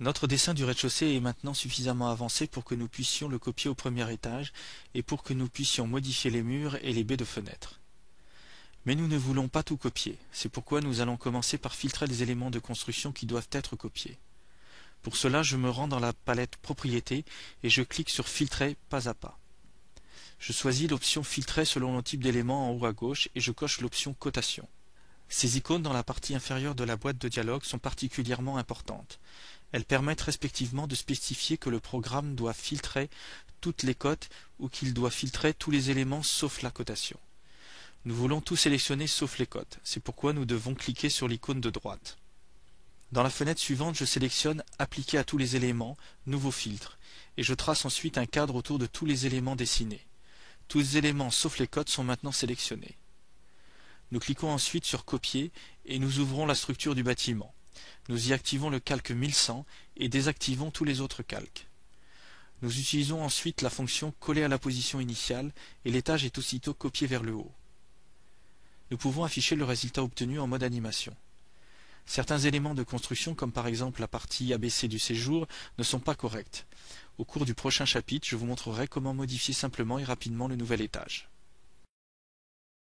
Notre dessin du rez-de-chaussée est maintenant suffisamment avancé pour que nous puissions le copier au premier étage et pour que nous puissions modifier les murs et les baies de fenêtres. Mais nous ne voulons pas tout copier, c'est pourquoi nous allons commencer par filtrer les éléments de construction qui doivent être copiés. Pour cela, je me rends dans la palette Propriétés et je clique sur Filtrer pas à pas. Je choisis l'option Filtrer selon le type d'élément en haut à gauche et je coche l'option Cotation. Ces icônes dans la partie inférieure de la boîte de dialogue sont particulièrement importantes. Elles permettent respectivement de spécifier que le programme doit filtrer toutes les cotes ou qu'il doit filtrer tous les éléments sauf la cotation. Nous voulons tout sélectionner sauf les cotes, c'est pourquoi nous devons cliquer sur l'icône de droite. Dans la fenêtre suivante, je sélectionne Appliquer à tous les éléments, Nouveau filtre, et je trace ensuite un cadre autour de tous les éléments dessinés. Tous les éléments sauf les cotes sont maintenant sélectionnés. Nous cliquons ensuite sur Copier et nous ouvrons la structure du bâtiment. Nous y activons le calque 1100 et désactivons tous les autres calques. Nous utilisons ensuite la fonction Coller à la position initiale et l'étage est aussitôt copié vers le haut. Nous pouvons afficher le résultat obtenu en mode animation. Certains éléments de construction, comme par exemple la partie ABC du séjour, ne sont pas corrects. Au cours du prochain chapitre, je vous montrerai comment modifier simplement et rapidement le nouvel étage.